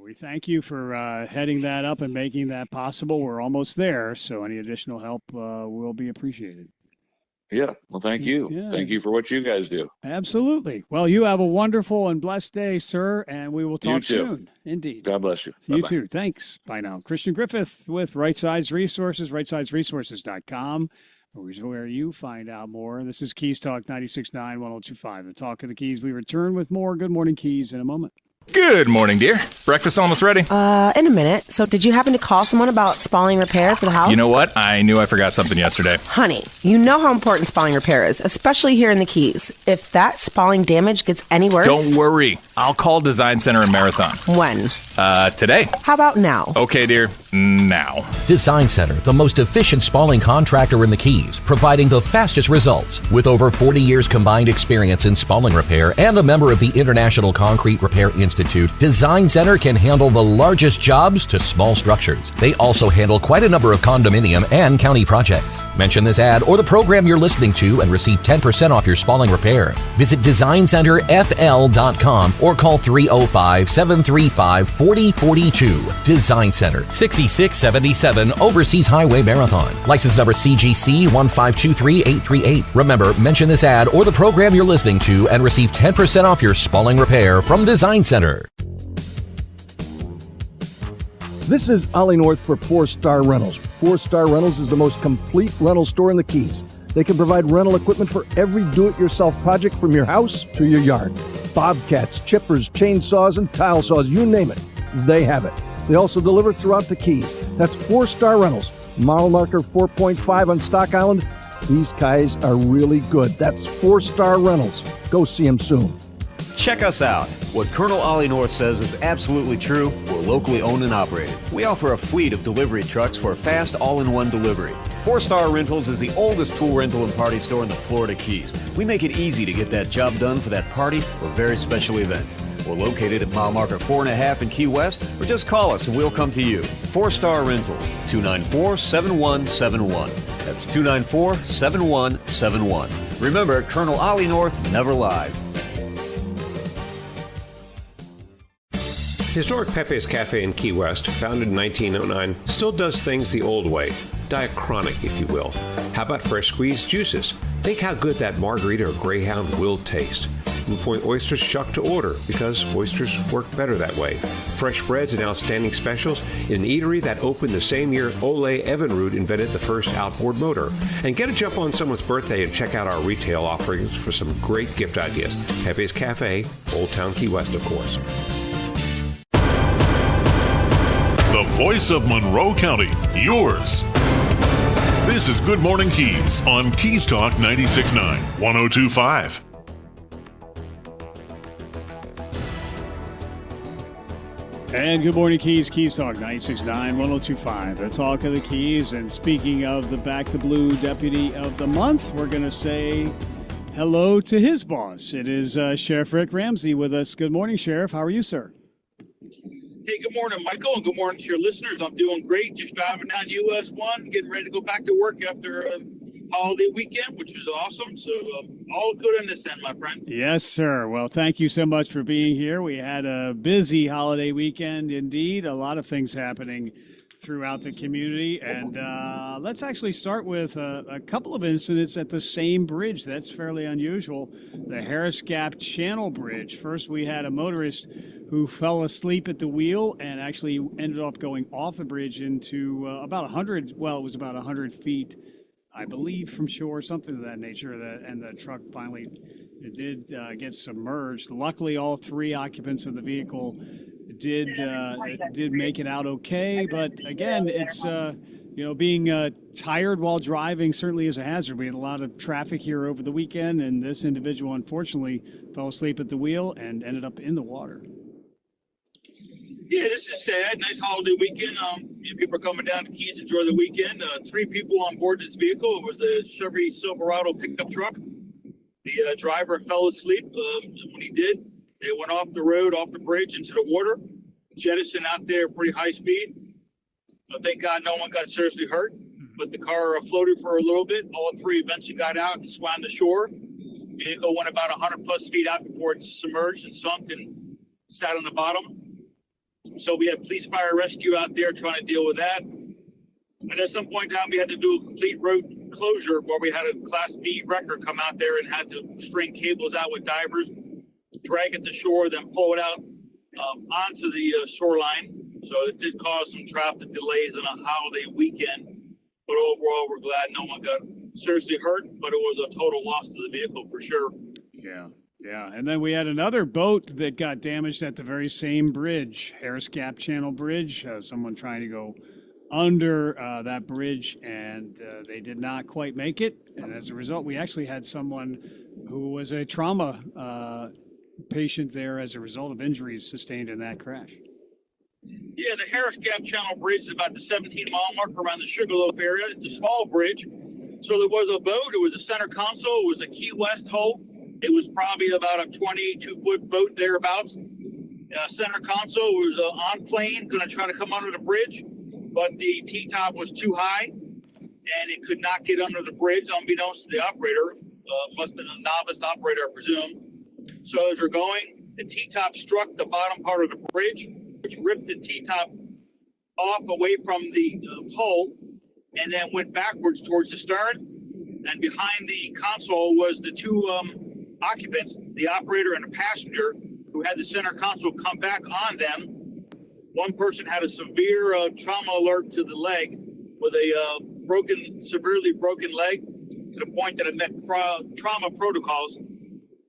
we thank you for heading that up and making that possible. We're almost there, so any additional help will be appreciated. Yeah. Well, thank you. Yeah. Thank you for what you guys do. Absolutely. Well, you have a wonderful and blessed day, sir, and we will talk too. soon. Indeed. God bless you. You Bye-bye. too. Thanks. Bye now. Christian Griffith with Right Sides Resources, rightsidesresources.com, where you find out more. This is Keys Talk 96.9, 102.5, the Talk of the Keys. We return with more Good Morning Keys in a moment. Good morning, dear. Breakfast almost ready? In a minute. So did you happen to call someone about spalling repair for the house? You know what? I knew I forgot something yesterday. Honey, you know how important spalling repair is, especially here in the Keys. If that spalling damage gets any worse... Don't worry. I'll call Design Center in Marathon. When? Today. How about now? Okay, dear. Now. Design Center, the most efficient spalling contractor in the Keys, providing the fastest results. With over 40 years combined experience in spalling repair and a member of the International Concrete Repair Institute, Design Center can handle the largest jobs to small structures. They also handle quite a number of condominium and county projects. Mention this ad or the program you're listening to and receive 10% off your spalling repair. Visit DesignCenterFL.com or call 305-735-4042. Design Center, 6677 Overseas Highway Marathon. License number CGC 1523838. Remember, mention this ad or the program you're listening to and receive 10% off your spalling repair from Design Center. This is Ollie North for 4-Star Rentals. 4-Star Rentals is the most complete rental store in the Keys. They can provide rental equipment for every do-it-yourself project from your house to your yard. Bobcats, chippers, chainsaws, and tile saws, you name it, they have it. They also deliver throughout the Keys. That's 4-Star Rentals. Model marker 4.5 on Stock Island. These guys are really good. That's 4-Star Rentals. Go see them soon. Check us out. What Colonel Ollie North says is absolutely true. We're locally owned and operated. We offer a fleet of delivery trucks for fast all-in-one delivery. 4-Star Rentals is the oldest tool rental and party store in the Florida Keys. We make it easy to get that job done for that party or very special event. We're located at mile marker 4.5 in Key West, or just call us and we'll come to you. 4-Star Rentals, 294-7171. That's 294-7171. Remember, Colonel Ollie North never lies. Historic Pepe's Cafe in Key West, founded in 1909, still does things the old way. Diachronic, if you will. How about fresh squeezed juices? Think how good that margarita or Greyhound will taste. Blue Point oysters shucked to order because oysters work better that way. Fresh breads and outstanding specials in an eatery that opened the same year Ole Evinrude invented the first outboard motor. And get a jump on someone's birthday and check out our retail offerings for some great gift ideas. Pepe's Cafe, Old Town Key West, of course. The voice of Monroe County, yours. This is Good Morning Keys on Keys Talk 96.9, 102.5. And Good Morning Keys, Keys Talk 96.9, 102.5, the Talk of the Keys. And speaking of the Back the Blue Deputy of the Month, we're going to say hello to his boss. It is Sheriff Rick Ramsey with us. Good morning, Sheriff. How are you, sir? Hey, good morning, Michael, and good morning to your listeners. I'm doing great. Just driving down US 1, getting ready to go back to work after a holiday weekend, which was awesome. So all good on this end, my friend. Yes, sir. Well, thank you so much for being here. We had a busy holiday weekend indeed. A lot of things happening throughout the community. And let's actually start with a couple of incidents at the same bridge. That's fairly unusual. The Harris Gap Channel Bridge. First, we had a motorist who fell asleep at the wheel and actually ended up going off the bridge into about 100 feet, I believe, from shore, something of that nature. And the truck finally did get submerged. Luckily, all three occupants of the vehicle did make it out okay. But again, it's being tired while driving certainly is a hazard. We had a lot of traffic here over the weekend, and this individual unfortunately fell asleep at the wheel and ended up in the water. Yeah, this is sad. Nice holiday weekend. People are coming down to Keys to enjoy the weekend. 3 people on board this vehicle. It was a Chevy Silverado pickup truck. The driver fell asleep. When he did, they went off the road, off the bridge into the water, jettisoned out there pretty high speed. Thank God no one got seriously hurt, but the car floated for a little bit. All 3 eventually got out and swam to shore. The vehicle went about 100 plus feet out before it submerged and sunk and sat on the bottom. So we had police, fire, rescue out there trying to deal with that. And at some point in time, we had to do a complete road enclosure where we had a Class B wrecker come out there and had to string cables out with divers, drag it to shore, then pull it out onto the shoreline. So it did cause some traffic delays on a holiday weekend. But overall, we're glad no one got seriously hurt, but it was a total loss to the vehicle for sure. Yeah. Yeah, and then we had another boat that got damaged at the very same bridge, Harris Gap Channel Bridge. Someone trying to go under that bridge, and they did not quite make it. And as a result, we actually had someone who was a trauma patient there as a result of injuries sustained in that crash. Yeah, the Harris Gap Channel Bridge is about the 17-mile mark around the Sugarloaf area. It's a small bridge. So there was a boat. It was a center console. It was a Key West hull. It was probably about a 22-foot boat thereabouts. Center console was on plane, going to try to come under the bridge, but the T-top was too high, and it could not get under the bridge, unbeknownst to the operator. Must have been a novice operator, I presume. So as we're going, the T-top struck the bottom part of the bridge, which ripped the T-top off away from the hull, and then went backwards towards the stern. And behind the console was the two occupants, the operator and a passenger, who had the center console come back on them. One person had a severe trauma alert to the leg with a severely broken leg, to the point that it met trauma protocols.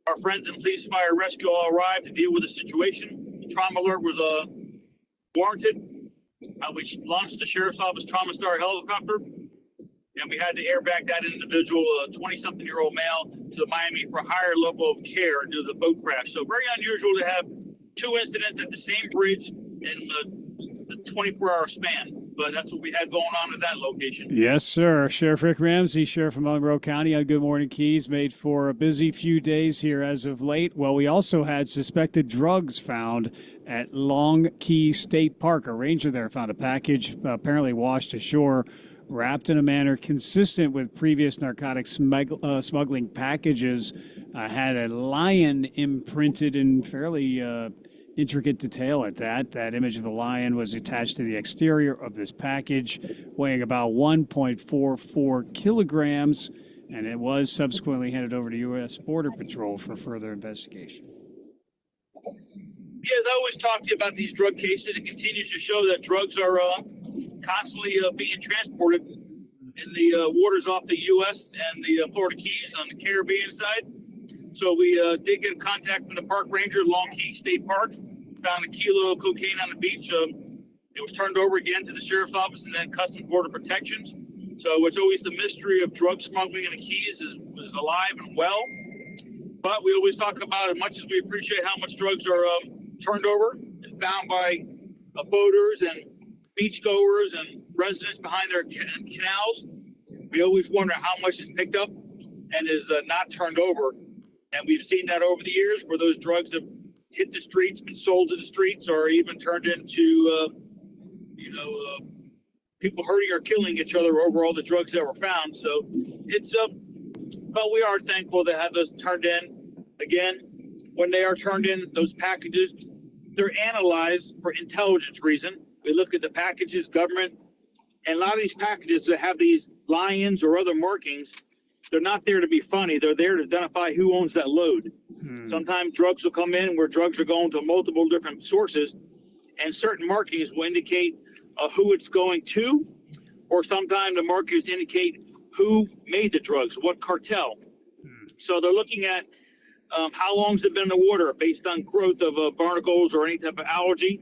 Our friends in police, fire, rescue all arrived to deal with the situation. The trauma alert was warranted. We launched the sheriff's office Trauma Star helicopter, and we had to airbag that individual, a 20-something-year-old male, to Miami for a higher level of care due to the boat crash. So very unusual to have two incidents at the same bridge in the 24-hour span. But that's what we had going on at that location. Yes, sir. Sheriff Rick Ramsey, Sheriff of Monroe County on Good Morning Keys, made for a busy few days here as of late. Well, we also had suspected drugs found at Long Key State Park. A ranger there found a package apparently washed ashore, wrapped in a manner consistent with previous narcotic smuggling packages. Had a lion imprinted in fairly intricate detail at that. That image of the lion was attached to the exterior of this package, weighing about 1.44 kilograms, and it was subsequently handed over to U.S. Border Patrol for further investigation. Yeah, as I always talk to you about these drug cases, it continues to show that drugs are constantly being transported in the waters off the U.S. and the Florida Keys on the Caribbean side. So we did get a contact from the park ranger at Long Key State Park, found a kilo of cocaine on the beach. It was turned over again to the sheriff's office and then Customs Border Protections. So it's always the mystery of drug smuggling in the Keys is alive and well. But we always talk about, as much as we appreciate how much drugs are turned over and found by boaters and beachgoers and residents behind their canals, we always wonder how much is picked up and is not turned over. And we've seen that over the years where those drugs have hit the streets, been sold to the streets, or even turned into, people hurting or killing each other over all the drugs that were found. So it's, but we are thankful to have those turned in. Again, when they are turned in, those packages, they're analyzed for intelligence reason. We look at the packages, government, and a lot of these packages that have these lions or other markings, they're not there to be funny. They're there to identify who owns that load. Sometimes drugs will come in where drugs are going to multiple different sources, and certain markings will indicate who it's going to, or sometimes the markings indicate who made the drugs, what cartel. So they're looking at how long's it been in the water based on growth of barnacles or any type of algae.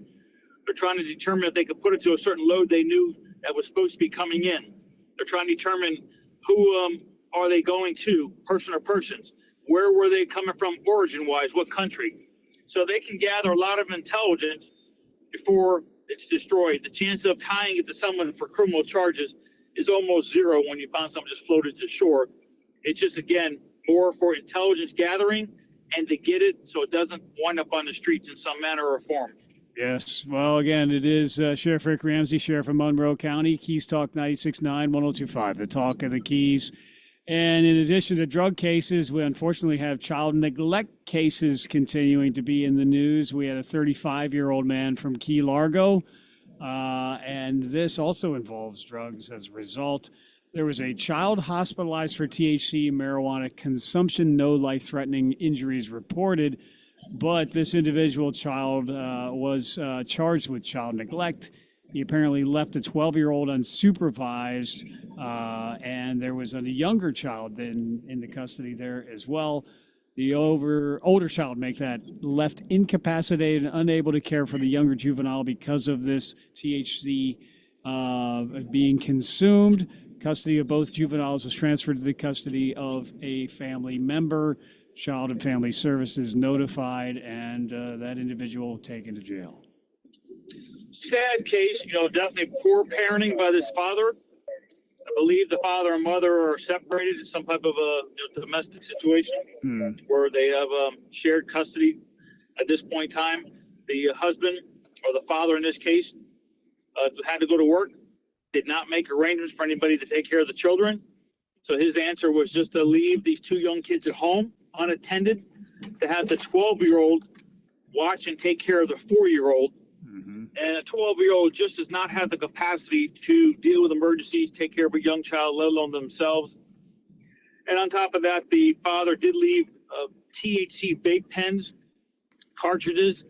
They're trying to determine if they could put it to a certain load they knew that was supposed to be coming in. They're trying to determine who are they going to, person or persons. Where were they coming from origin-wise, what country? So they can gather a lot of intelligence before it's destroyed. The chance of tying it to someone for criminal charges is almost zero when you find someone just floated to shore. It's just, again, more for intelligence gathering and to get it so it doesn't wind up on the streets in some manner or form. Yes. Well, again, it is Sheriff Rick Ramsey, Sheriff of Monroe County, Keys Talk 96.9, 102.5, the talk of the Keys. And in addition to drug cases, we unfortunately have child neglect cases continuing to be in the news. We had a 35-year-old man from Key Largo, and this also involves drugs as a result. There was a child hospitalized for THC marijuana consumption, no life-threatening injuries reported, but this individual child was charged with child neglect. He apparently left a 12-year-old unsupervised, and there was a younger child in the custody there as well. The older child, make that, left incapacitated, unable to care for the younger juvenile because of this THC being consumed. Custody of both juveniles was transferred to the custody of a family member. Child and Family Services notified, and that individual taken to jail. Sad case, definitely poor parenting by this father. I believe the father and mother are separated in some type of a domestic situation where they have shared custody at this point in time. The husband, or the father in this case, had to go to work, did not make arrangements for anybody to take care of the children. So his answer was just to leave these two young kids at home unattended, to have the 12-year-old watch and take care of the 4-year-old. And a 12-year-old just does not have the capacity to deal with emergencies, take care of a young child, let alone themselves. And on top of that, the father did leave THC vape pens, cartridges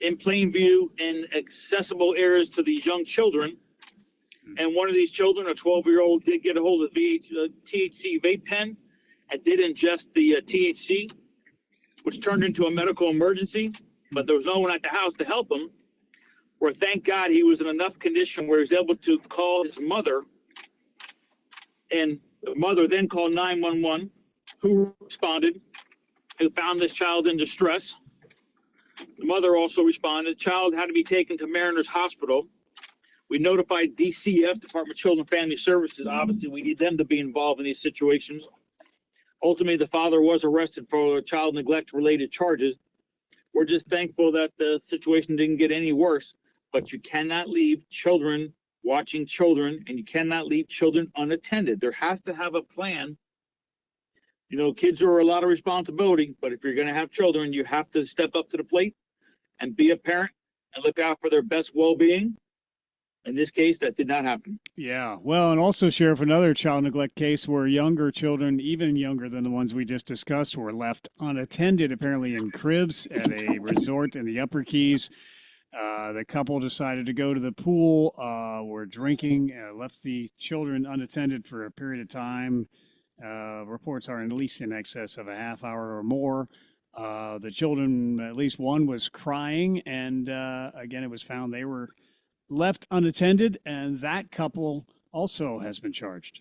in plain view in accessible areas to these young children. And one of these children, a 12-year-old, did get a hold of the THC vape pen and did ingest the THC, which turned into a medical emergency, but there was no one at the house to help him. Where, thank God, he was in enough condition where he was able to call his mother, and the mother then called 911, who responded, who found this child in distress. The mother also responded. The child had to be taken to Mariners Hospital. We notified DCF, Department of Children and Family Services. Obviously, we need them to be involved in these situations. Ultimately, the father was arrested for child neglect-related charges. We're just thankful that the situation didn't get any worse. But you cannot leave children watching children, and you cannot leave children unattended. There has to have a plan. Kids are a lot of responsibility, but if you're going to have children, you have to step up to the plate and be a parent and look out for their best well-being. In this case, that did not happen. Yeah. Well, and also, Sheriff, another child neglect case where younger children, even younger than the ones we just discussed, were left unattended, apparently in cribs at a resort in the Upper Keys. The couple decided to go to the pool, were drinking, left the children unattended for a period of time. Reports are at least in excess of a half hour or more. The children, at least one was crying, and again, it was found they were left unattended, and that couple also has been charged.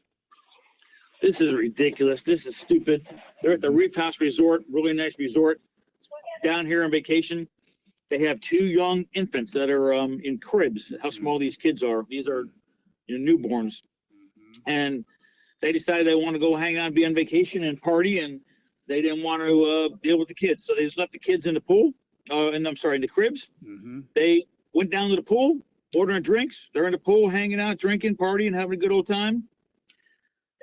This is ridiculous. This is stupid. They're at the Reef House Resort, really nice resort, down here on vacation. They have two young infants that are in cribs. How small these kids are. These are newborns. And they decided they want to go hang out, be on vacation and party, and they didn't want to deal with the kids. So they just left the kids in the pool, in the cribs. They went down to the pool, ordering drinks. They're in the pool, hanging out, drinking, partying, having a good old time.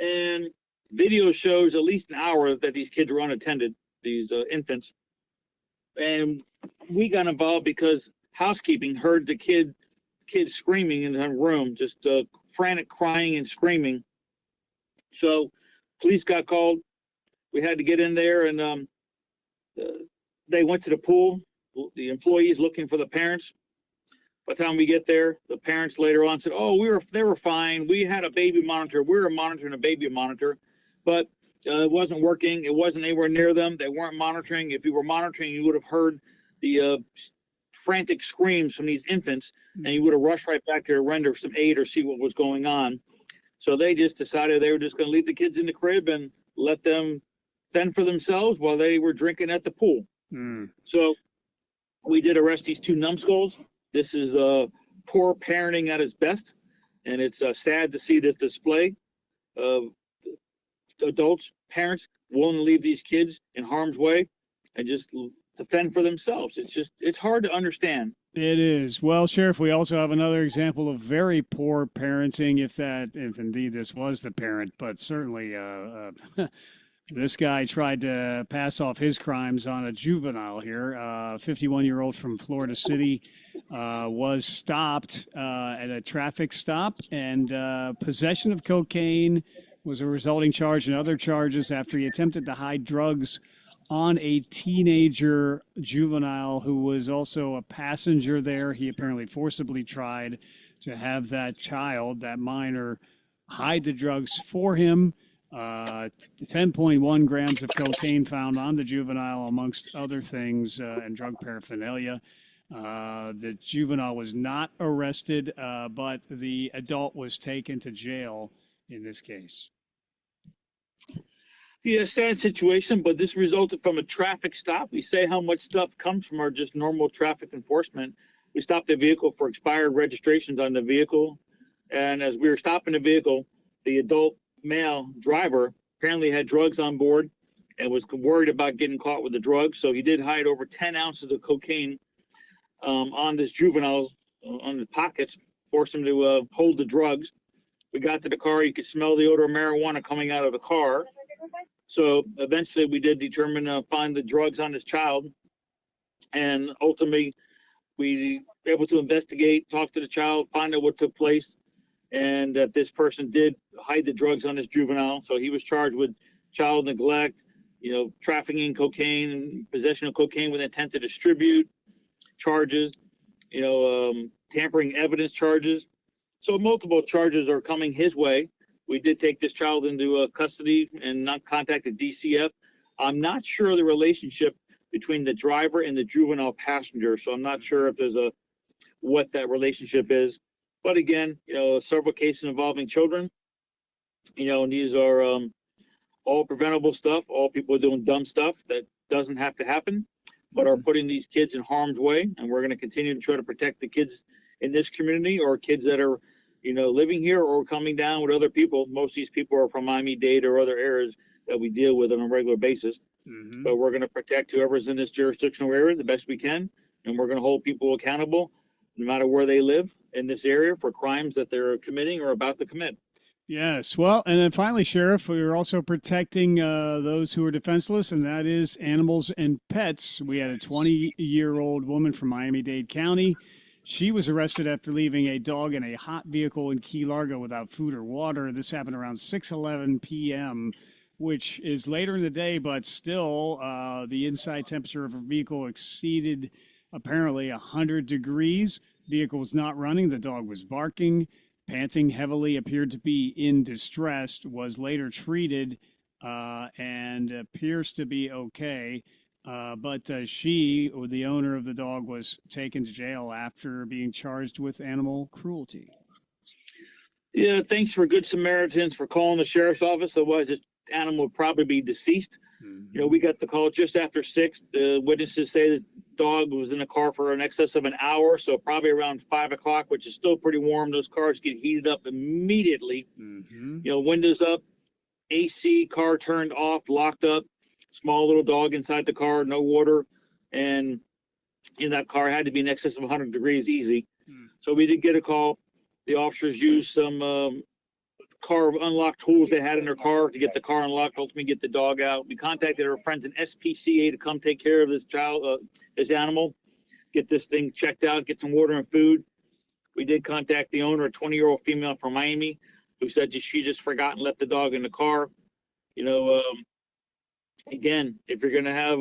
And video shows at least an hour that these kids were unattended, these infants. And we got involved because housekeeping heard the kid screaming in her room, just frantic crying and screaming. So police got called. We had to get in there, and they went to the pool. The employees looking for the parents. By the time we get there, the parents later on said, "Oh, they were fine. We had a baby monitor. We were monitoring a baby monitor, but it wasn't working. It wasn't anywhere near them. They weren't monitoring. If you were monitoring, you would have heard the frantic screams from these infants, and you would have rushed right back to render some aid or see what was going on." So they just decided they were just going to leave the kids in the crib and let them fend for themselves while they were drinking at the pool. So we did arrest these two numbskulls. This is poor parenting at its best, and it's sad to see this display of adults, parents willing to leave these kids in harm's way and just to fend for themselves. It's hard to understand. It is. Well, Sheriff, we also have another example of very poor parenting, if indeed this was the parent, but certainly This guy tried to pass off his crimes on a juvenile here. 51-year-old from Florida City was stopped at a traffic stop, and possession of cocaine was a resulting charge and other charges after he attempted to hide drugs on a teenager juvenile who was also a passenger there. He apparently forcibly tried to have that child, that minor, hide the drugs for him. 10.1 grams of cocaine found on the juvenile, amongst other things, and drug paraphernalia. The juvenile was not arrested, but the adult was taken to jail in this case. Yeah, sad situation, but this resulted from a traffic stop. We say how much stuff comes from our just normal traffic enforcement. We stopped the vehicle for expired registrations on the vehicle. And as we were stopping the vehicle, the adult male driver apparently had drugs on board and was worried about getting caught with the drugs. So he did hide over 10 ounces of cocaine on this juvenile, on the pockets, forced him to hold the drugs. We got to the car. You could smell the odor of marijuana coming out of the car. So eventually we did determine find the drugs on this child. And ultimately, we were able to investigate, talk to the child, find out what took place, and that this person did hide the drugs on this juvenile. So he was charged with child neglect, trafficking cocaine, possession of cocaine with intent to distribute charges, tampering evidence charges. So multiple charges are coming his way. We did take this child into custody and not contacted DCF. I'm not sure the relationship between the driver and the juvenile passenger. So I'm not sure if there's what that relationship is. But again, several cases involving children, and these are all preventable stuff. All people are doing dumb stuff that doesn't have to happen, but are putting these kids in harm's way. And we're going to continue to try to protect the kids in this community, or kids that are, living here or coming down with other people. Most of these people are from Miami-Dade or other areas that we deal with on a regular basis. But we're going to protect whoever's in this jurisdictional area the best we can. And we're going to hold people accountable no matter where they live in this area for crimes that they're committing or about to commit. Yes. Well, and then finally, Sheriff, we're also protecting those who are defenseless, and that is animals and pets. We had a 20-year-old woman from Miami-Dade County. She was arrested after leaving a dog in a hot vehicle in Key Largo without food or water. This happened around 6:11 p.m., which is later in the day, but still the inside temperature of her vehicle exceeded apparently 100 degrees. Vehicle was not running. The dog was barking, panting heavily, appeared to be in distress, was later treated and appears to be okay. But she, or the owner of the dog, was taken to jail after being charged with animal cruelty. Yeah, thanks for Good Samaritans for calling the sheriff's office. Otherwise, this animal would probably be deceased. We got the call just after 6. The witnesses say the dog was in the car for an excess of an hour, so probably around 5 o'clock, which is still pretty warm. Those cars get heated up immediately. Windows up, AC, car turned off, locked up, small little dog inside the car, no water, and that car had to be in excess of 100 degrees easy. So we did get a call. The officers used some car unlocked tools they had in their car to get the car unlocked, ultimately get the dog out. We contacted our friends in SPCA to come take care of this child, this animal, get this thing checked out, get some water and food. We did contact the owner, a 20-year-old female from Miami, who said she just forgot and left the dog in the car. Again, if you're going to have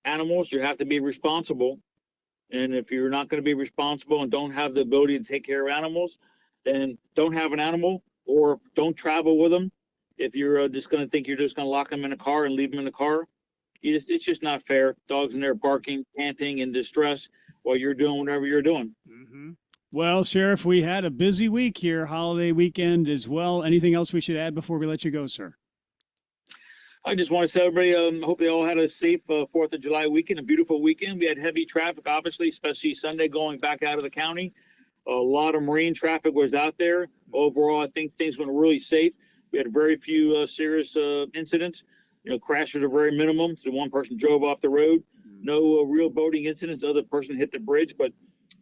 animals, you have to be responsible. And if you're not going to be responsible and don't have the ability to take care of animals, then don't have an animal or don't travel with them. If you're just going to think you're just going to lock them in a car and leave them in the car, it's just not fair. Dogs in there barking, panting, in distress while you're doing whatever you're doing. Well, Sheriff, we had a busy week here, holiday weekend as well. Anything else we should add before we let you go, sir? I just want to say, everybody, hope they all had a safe 4th of July weekend, a beautiful weekend. We had heavy traffic, obviously, especially Sunday going back out of the county. A lot of marine traffic was out there. Overall, I think things went really safe. We had very few serious incidents. Crashes are very minimum. So one person drove off the road. No real boating incidents. The other person hit the bridge. But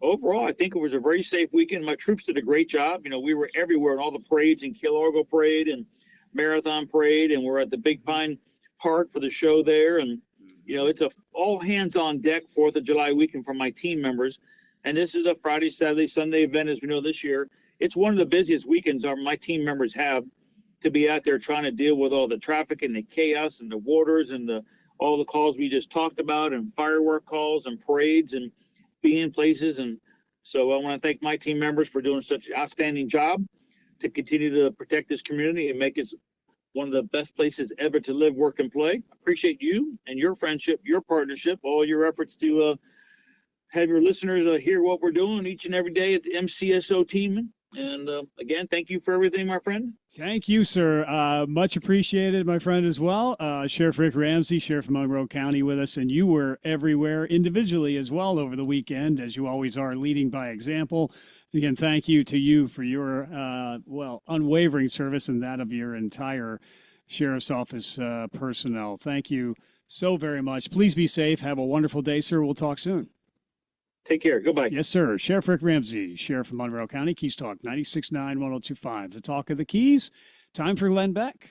overall, I think it was a very safe weekend. My troops did a great job. We were everywhere in all the parades, in Key Largo Parade and Marathon Parade, and we're at the Big Pine Park for the show there. And, you know, it's a all hands on deck 4th of July weekend for my team members. And this is a Friday, Saturday, Sunday event, as we know this year. It's one of the busiest weekends my team members have to be out there trying to deal with all the traffic and the chaos and the waters and all the calls we just talked about, and firework calls and parades and being in places. And so I want to thank my team members for doing such an outstanding job to continue to protect this community and make it one of the best places ever to live, work, and play. Appreciate you and your friendship, your partnership, all your efforts to have your listeners hear what we're doing each and every day at the MCSO team. And again, thank you for everything, my friend. Thank you, sir. Much appreciated, my friend, as well. Sheriff Rick Ramsey, Sheriff of Monroe County, with us, and you were everywhere individually as well over the weekend, as you always are, leading by example. Again, thank you to you for your, unwavering service and that of your entire Sheriff's Office personnel. Thank you so very much. Please be safe. Have a wonderful day, sir. We'll talk soon. Take care. Goodbye. Yes, sir. Sheriff Rick Ramsey, Sheriff of Monroe County, Keys Talk 96.9, 102.5. The talk of the Keys. Time for Glenn Beck.